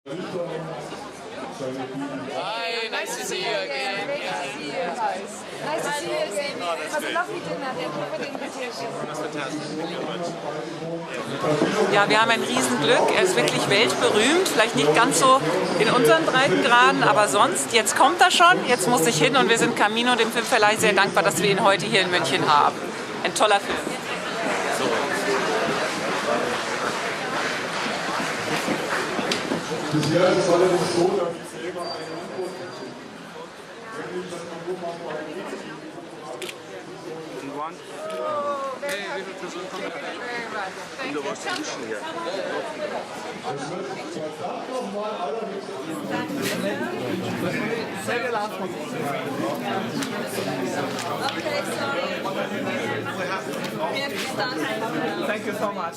Hi, nice to see you again. Nice to see you guys. Nice to see you again. It was a lovely dinner. Thank you for the invitation. That's fantastic. Ja, wir haben ein Riesenglück. Er ist wirklich weltberühmt. Vielleicht nicht ganz so in unseren Breitengraden, aber sonst. Jetzt kommt er schon. Jetzt muss ich hin und wir sind Camino, dem Filmverleih, sehr dankbar, dass wir ihn heute hier in München haben. Ein toller Film. Bisher ist es allerdings so, dass ich selber einen Input wirklich, dass man nur mal so ein Hey, wie viele Personen kommen da? Du warst indischen hier. Das wird verdammt nochmal allerdings. Sehr gelaufen. Okay, sorry. We have to start. Thank you so much.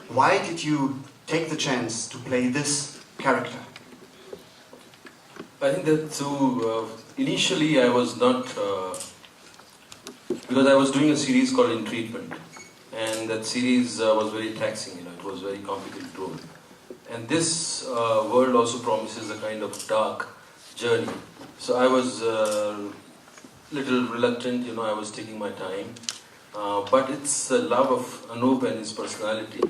Why did you take the chance to play this character? I think that initially I was not, because I was doing a series called In Treatment, and that series was very taxing, it was very complicated role. And this world also promises a kind of dark journey. So I was little reluctant, I was taking my time. But it's the love of Anup and his personality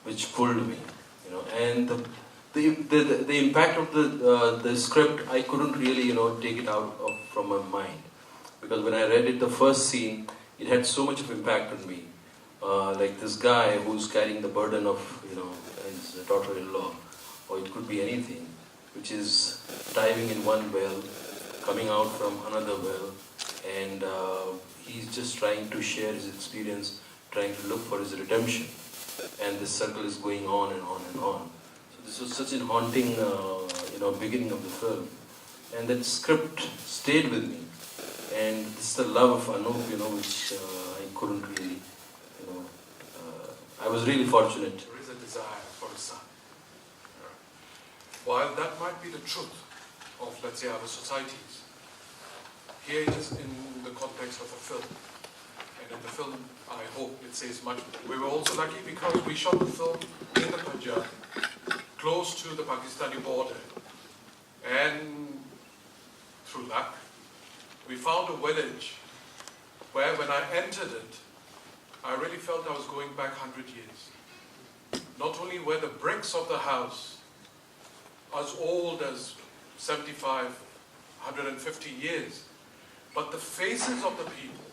which pulled me, and the impact of the script, I couldn't really, take it out from my mind, because when I read it, the first scene, it had so much of impact on me. Like this guy who's carrying the burden of, his daughter-in-law, or it could be anything, which is diving in one well, coming out from another well, and he's just trying to share his experience, trying to look for his redemption, and this circle is going on and on and on. So this was such a haunting, beginning of the film, and that script stayed with me, and it's the love of Anup, which I couldn't really, I was really fortunate. There is a desire for a son. While that might be the truth of, let's say, our societies, here it is in the context of a film. And in the film, I hope it says much. We were also lucky because we shot the film in the Punjab, close to the Pakistani border. And through luck, we found a village where when I entered it, I really felt I was going back 100 years. Not only were the bricks of the house as old as 75, 150 years, but the faces of the people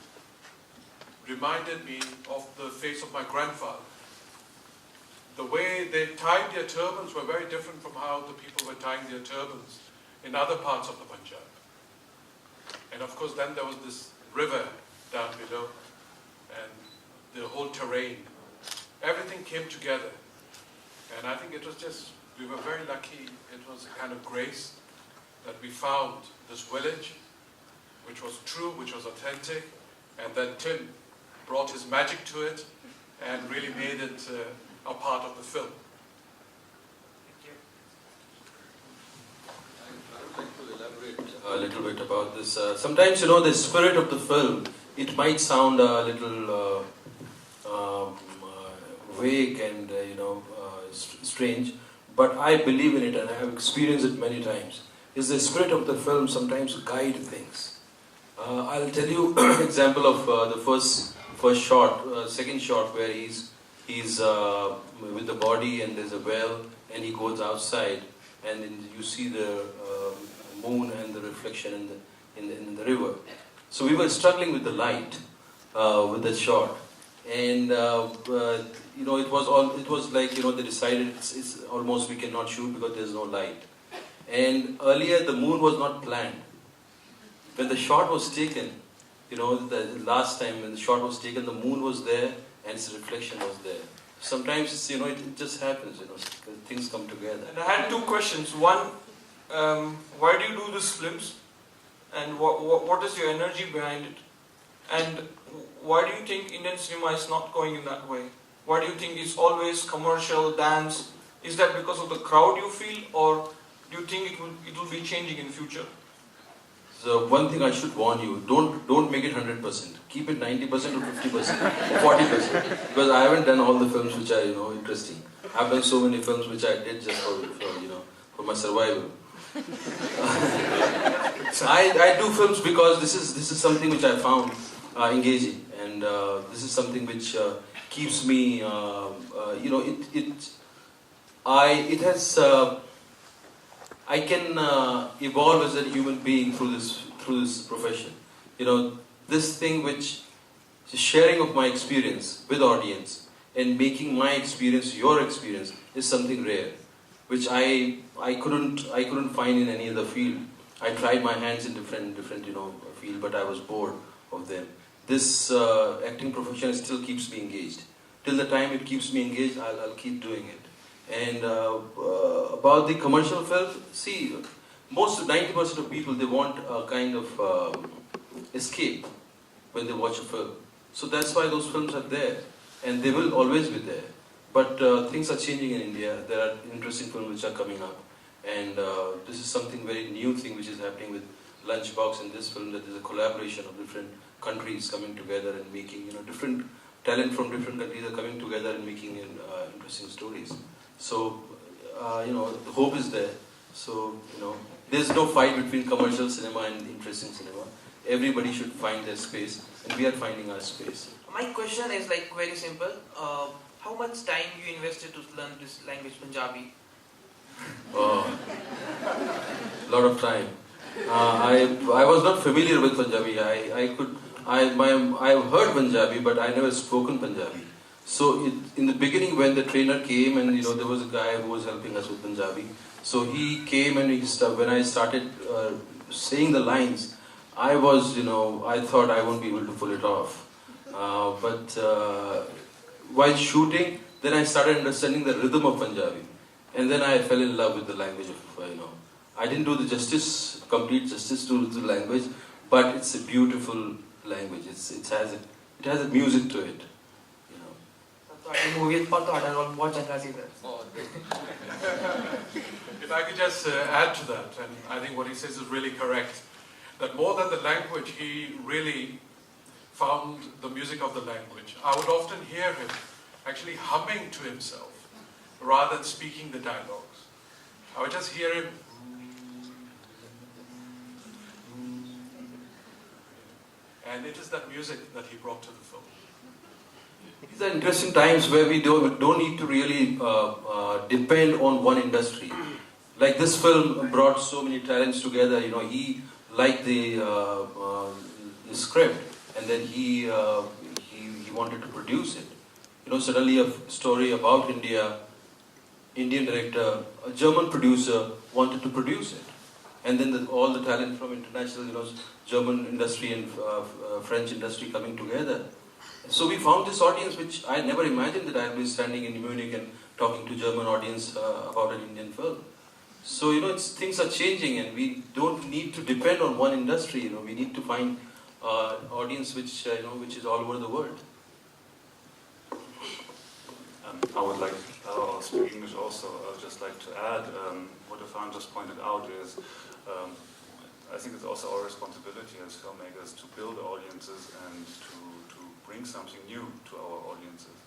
reminded me of the face of my grandfather. The way they tied their turbans were very different from how the people were tying their turbans in other parts of the Punjab. And of course then there was this river down below, and the whole terrain. Everything came together. And I think it was just, we were very lucky. It was a kind of grace that we found this village, which was true, which was authentic, and then Tim brought his magic to it and really made it a part of the film. I would like to elaborate a little bit about this. Sometimes, the spirit of the film, it might sound a little vague and, strange, but I believe in it and I have experienced it many times. Is the spirit of the film sometimes guide things. I'll tell you an example of the first shot, second shot, where he's with the body and there's a well and he goes outside and then you see the moon and the reflection in the river. So we were struggling with the light with that shot, and it was like they decided it's almost we cannot shoot because there's no light. And earlier the moon was not planned. When the shot was taken, the last time when the shot was taken, the moon was there and its reflection was there. Sometimes it just happens, things come together. And I had two questions. One, why do you do these films? And what is your energy behind it? And why do you think Indian cinema is not going in that way? Why do you think it's always commercial, dance? Is that because of the crowd you feel, or do you think it will be changing in future? So one thing I should warn you, don't make it 100%. Keep it 90% or 50%, 40%. Because I haven't done all the films which are, interesting. I've done so many films which I did just for my survival. I do films because this is something which I found engaging, and this is something which keeps me, I can evolve as a human being through this profession. This thing which is sharing of my experience with audience and making my experience your experience is something rare, which I couldn't find in any other field. I tried my hands in different field, but I was bored of them. This acting profession still keeps me engaged. Till the time it keeps me engaged, I'll keep doing it. And about the commercial film, see, most 90% of people, they want a kind of escape when they watch a film. So that's why those films are there, and they will always be there. But things are changing in India. There are interesting films which are coming up, and this is something very new thing which is happening with Lunchbox and this film, that is a collaboration of different countries coming together and making, different talent from different countries are coming together and making interesting stories. So, the hope is there. So, there's no fight between commercial cinema and interesting cinema. Everybody should find their space, and we are finding our space. My question is very simple. How much time you invested to learn this language, Punjabi? Lot of time. I was not familiar with Punjabi. I've heard Punjabi, but I never spoken Punjabi. So in the beginning, when the trainer came, and there was a guy who was helping us with Punjabi. So he came, and when I started saying the lines, I thought I won't be able to pull it off. But while shooting, then I started understanding the rhythm of Punjabi, and then I fell in love with the language of I didn't do the complete justice to the language, but it's a beautiful language. It has a music to it. If I could just add to that, and I think what he says is really correct, that more than the language, he really found the music of the language. I would often hear him actually humming to himself rather than speaking the dialogues. I would just hear him. And it is that music that he brought to the film. These are interesting times where we don't need to really depend on one industry. Like this film brought so many talents together. He liked the script, and then he wanted to produce it. Suddenly a story about India, Indian director, a German producer wanted to produce it, and then all the talent from international, German industry and French industry coming together. So we found this audience which I never imagined that I'd be standing in Munich and talking to German audience about an Indian film. So things are changing, and we don't need to depend on one industry. We need to find audience which is all over the world. I would like, I'll speak English also. I'd just like to add what Irfan just pointed out is. I think it's also our responsibility as filmmakers to build audiences and to bring something new to our audiences.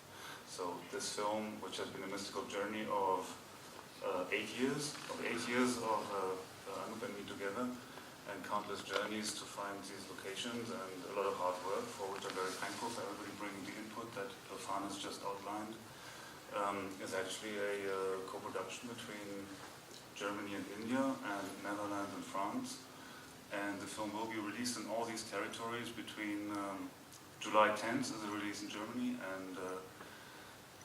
So this film, which has been a mystical journey of 8 years of Anup and me together, and countless journeys to find these locations, and a lot of hard work, for which I'm very thankful for everybody bringing the input that Irfan has just outlined, is actually a co-production between Germany and India, and Netherlands and France. And the film will be released in all these territories between July 10th is the release in Germany, and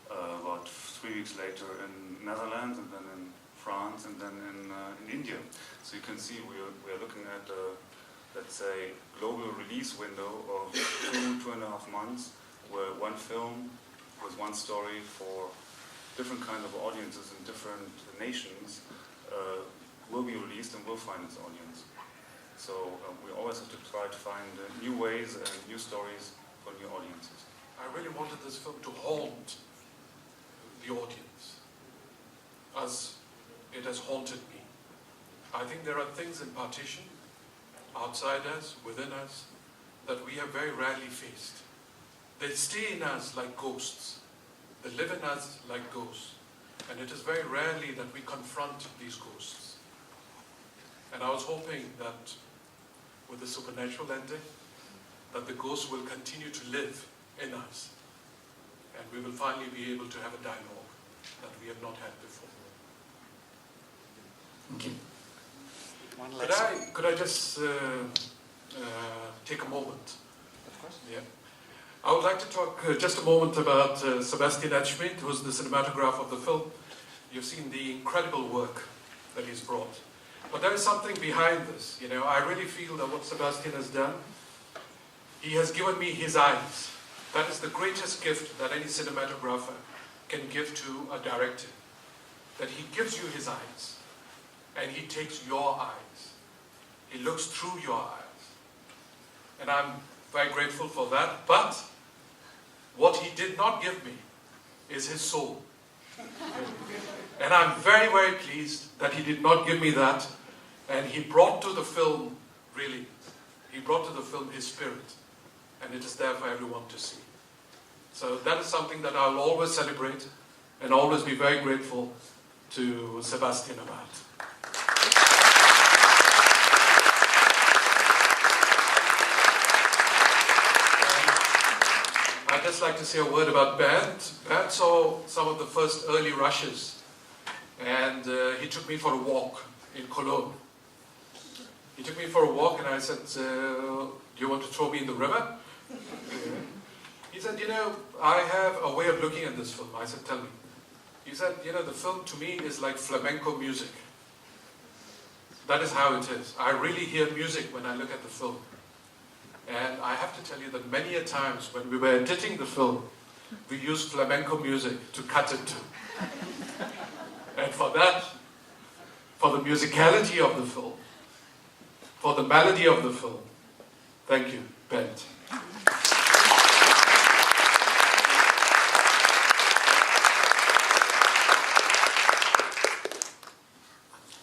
about 3 weeks later in Netherlands, and then in France, and then in India. So you can see we are looking at let's say global release window of 2.5 months, where one film with one story for different kinds of audiences in different nations will be released and will find its audience. So we always have to try to find new ways and new stories for new audiences. I really wanted this film to haunt the audience, as it has haunted me. I think there are things in Partition outside us, within us, that we have very rarely faced. They stay in us like ghosts. They live in us like ghosts. And it is very rarely that we confront these ghosts. And I was hoping that with the supernatural ending, that the ghosts will continue to live in us. And we will finally be able to have a dialogue that we have not had before. Thank you. Could I just take a moment? Of course. Yeah. I would like to talk just a moment about Sebastian Edschmidt, who is the cinematographer of the film. You've seen the incredible work that he's brought. But there is something behind this. You know, I really feel that what Sebastian has done, he has given me his eyes. That is the greatest gift that any cinematographer can give to a director. That he gives you his eyes. And he takes your eyes. He looks through your eyes. And I'm very grateful for that. But what he did not give me is his soul. And I'm very, very pleased that he did not give me that. And he brought to the film, really, he brought to the film his spirit. And it is there for everyone to see. So that is something that I'll always celebrate and always be very grateful to Sebastian about. I'd just like to say a word about Bernd. Bernd saw some of the first early rushes, and he took me for a walk in Cologne. He took me for a walk, and I said, do you want to throw me in the river? He said, you know, I have a way of looking at this film. I said, tell me. He said, you know, the film to me is like flamenco music. That is how it is. I really hear music when I look at the film. And I have to tell you that many a times when we were editing the film, we used flamenco music to cut it to. And for that, for the musicality of the film, for the melody of the film, thank you, Bernd.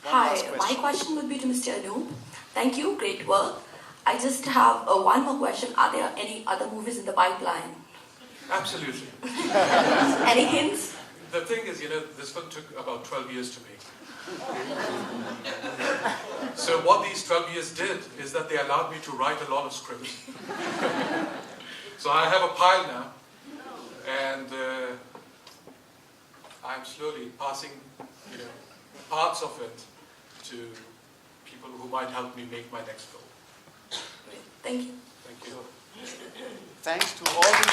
Hi, my question would be to Mr. Anup. Thank you, great work. I just have one more question. Are there any other movies in the pipeline? Absolutely. Any hints? The thing is, you know, this film took about 12 years to make. So what these 12 years did is that they allowed me to write a lot of scripts. So I have a pile now, and I'm slowly passing, you know, parts of it to people who might help me make my next film. Thank you. Thank you. Thanks to all the